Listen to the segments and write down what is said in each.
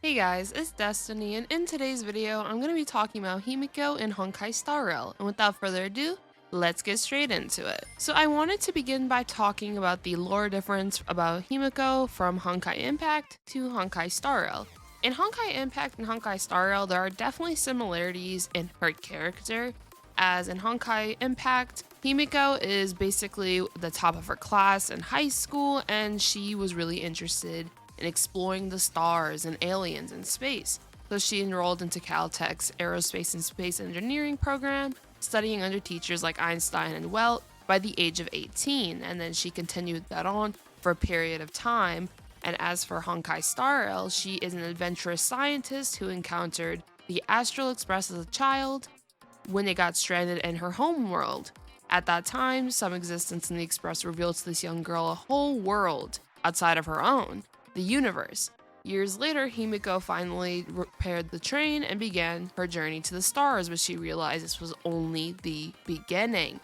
Hey guys, it's Destiny, and in today's video, I'm going to be talking about Himeko and Honkai Star Rail. And without further ado, let's get straight into it. So I wanted to begin by talking about the lore difference about Himeko from Honkai Impact to Honkai Star Rail. In Honkai Impact and Honkai Star Rail, there are definitely similarities in her character, as in Honkai Impact, Himeko is basically the top of her class in high school, and she was really interested in exploring the stars and aliens in space. So she enrolled into Caltech's Aerospace and Space Engineering program, studying under teachers like Einstein and Welt by the age of 18, and then she continued that on for a period of time. And as for Honkai Star Rail, she is an adventurous scientist who encountered the Astral Express as a child when it got stranded in her home world. At that time, some existence in the Express revealed to this young girl a whole world outside of her own, the universe. Years later, Himeko finally repaired the train and began her journey to the stars, but she realized this was only the beginning.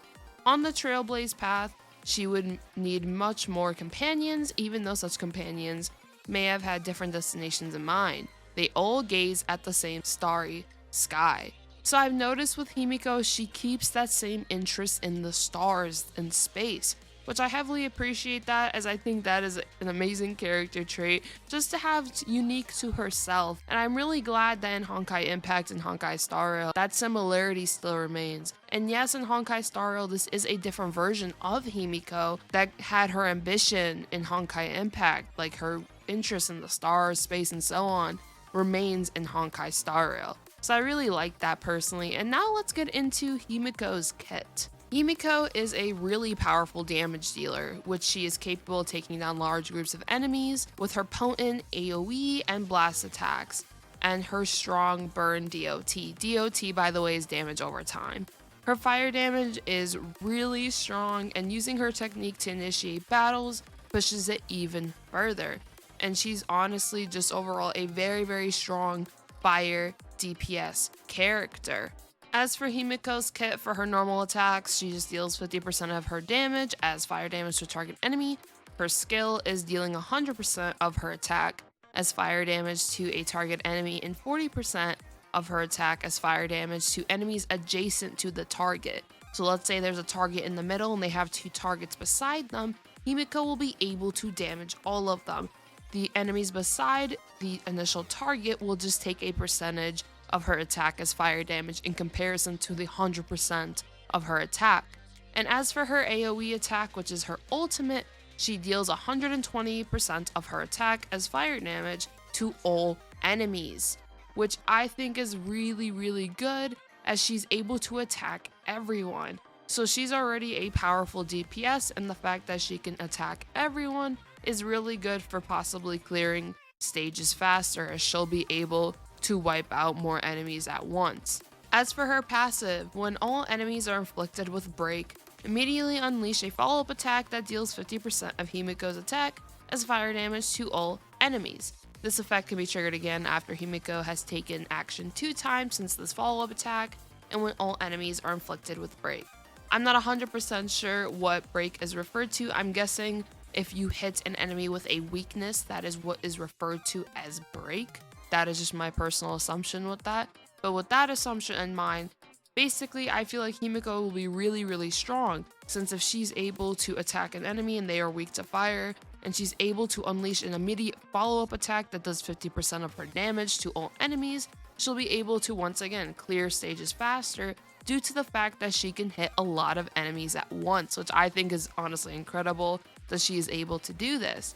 On the Trailblaze path, she would need much more companions, even though such companions may have had different destinations in mind. They all gaze at the same starry sky. So I've noticed with Himeko, she keeps that same interest in the stars and space, which I heavily appreciate that, as I think that is an amazing character trait just to have unique to herself. And I'm really glad that in Honkai Impact and Honkai Star Rail, that similarity still remains. And yes, in Honkai Star Rail, this is a different version of Himeko that had her ambition in Honkai Impact, like her interest in the stars, space, and so on, remains in Honkai Star Rail. So I really like that personally. And now let's get into Himeko's kit. Himeko is a really powerful damage dealer, which she is capable of taking down large groups of enemies with her potent AoE and blast attacks, and her strong burn DOT. DOT, by the way, is damage over time. Her fire damage is really strong, and using her technique to initiate battles pushes it even further. And she's honestly just overall a very strong fire DPS character. As for Himeko's kit, for her normal attacks, she just deals 50% of her damage as fire damage to a target enemy. Her skill is dealing 100% of her attack as fire damage to a target enemy and 40% of her attack as fire damage to enemies adjacent to the target. So let's say there's a target in the middle and they have two targets beside them, Himeko will be able to damage all of them. The enemies beside the initial target will just take a percentage of her attack as fire damage in comparison to the 100% of her attack. And as for her AoE attack, which is her ultimate, she deals 120% of her attack as fire damage to all enemies, which I think is really good, as she's able to attack everyone. So she's already a powerful DPS, and the fact that she can attack everyone is really good for possibly clearing stages faster, as she'll be able to wipe out more enemies at once. As for her passive, when all enemies are inflicted with break, immediately unleash a follow-up attack that deals 50% of Himeko's attack as fire damage to all enemies. This effect can be triggered again after Himeko has taken action 2 times since this follow-up attack, and when all enemies are inflicted with break. I'm not 100% sure what break is referred to. I'm guessing if you hit an enemy with a weakness, that is what is referred to as break. That is just my personal assumption with that. But with that assumption in mind, basically I feel like Himeko will be really strong, since if she's able to attack an enemy and they are weak to fire, and she's able to unleash an immediate follow-up attack that does 50% of her damage to all enemies, she'll be able to once again clear stages faster due to the fact that she can hit a lot of enemies at once, which I think is honestly incredible that she is able to do this.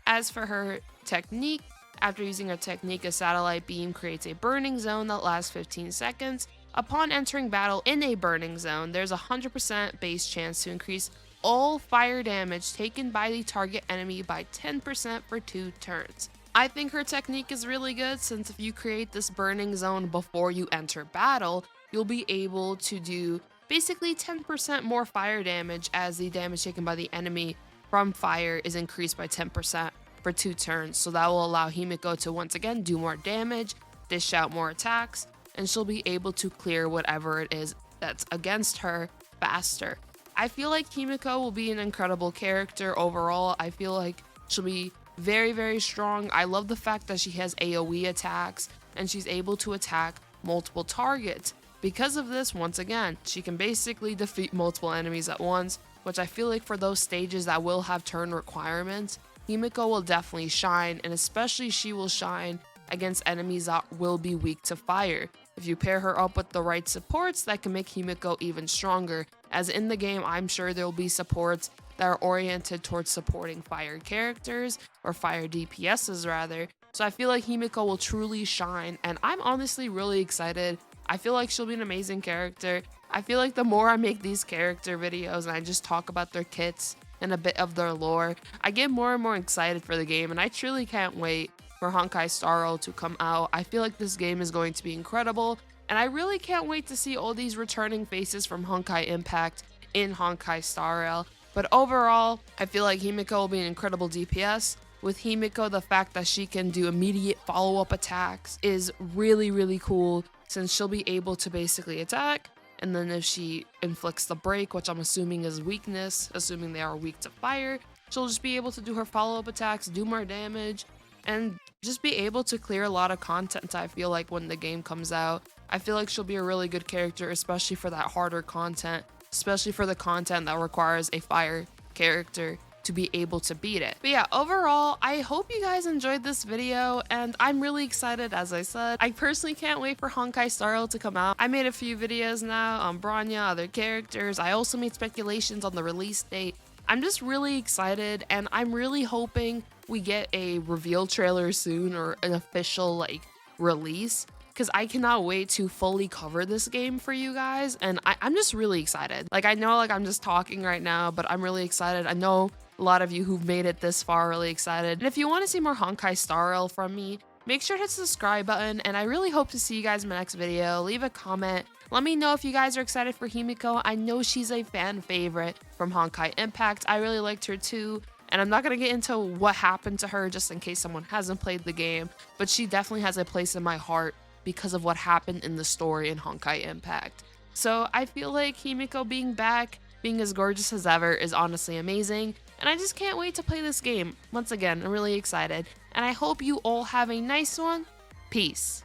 As for her technique, after using her technique, a satellite beam creates a burning zone that lasts 15 seconds. Upon entering battle in a burning zone, there's a 100% base chance to increase all fire damage taken by the target enemy by 10% for 2 turns. I think her technique is really good, since if you create this burning zone before you enter battle, you'll be able to do basically 10% more fire damage, as the damage taken by the enemy from fire is increased by 10% for 2 turns. So that will allow Himeko to once again do more damage, dish out more attacks, and she'll be able to clear whatever it is that's against her faster. I feel like Himeko will be an incredible character overall. I feel like she'll be very, very strong. I love the fact that she has AoE attacks and she's able to attack multiple targets. Because of this, once again, she can basically defeat multiple enemies at once, which I feel like for those stages that will have turn requirements, Himeko will definitely shine, and especially she will shine against enemies that will be weak to fire. If you pair her up with the right supports, that can make Himeko even stronger, as in the game I'm sure there will be supports that are oriented towards supporting fire characters, or fire DPSs rather, so I feel like Himeko will truly shine, and I'm honestly really excited. I feel like she'll be an amazing character. I feel like the more I make these character videos and I just talk about their kits and a bit of their lore, I get more and more excited for the game, and I truly can't wait for Honkai Star Rail to come out. I feel like this game is going to be incredible, and I really can't wait to see all these returning faces from Honkai Impact in Honkai Star Rail. But overall, I feel like Himeko will be an incredible DPS. With Himeko, the fact that she can do immediate follow-up attacks is really, really cool, since she'll be able to basically attack, and then if she inflicts the break, which I'm assuming is weakness, assuming they are weak to fire, she'll just be able to do her follow-up attacks, do more damage, and just be able to clear a lot of content. I feel like when the game comes out, I feel like she'll be a really good character, especially for that harder content, especially for the content that requires a fire character to be able to beat it. But yeah, overall, I hope you guys enjoyed this video, and I'm really excited. As I said, I personally can't wait for Honkai Star Rail to come out. I made a few videos now on Bronya, other characters. I also made speculations on the release date. I'm just really excited, and I'm really hoping we get a reveal trailer soon, or an official like release, because I cannot wait to fully cover this game for you guys, and I'm just really excited. Like, I know like I'm just talking right now, but I'm really excited. I know a lot of you who've made it this far are really excited. And if you want to see more Honkai Star Rail from me, make sure to hit the subscribe button, and I really hope to see you guys in my next video. Leave a comment. Let me know if you guys are excited for Himeko. I know she's a fan favorite from Honkai Impact. I really liked her too. And I'm not going to get into what happened to her just in case someone hasn't played the game, but she definitely has a place in my heart because of what happened in the story in Honkai Impact. So I feel like Himeko being back, being as gorgeous as ever, is honestly amazing, and I just can't wait to play this game. Once again, I'm really excited, and I hope you all have a nice one. Peace.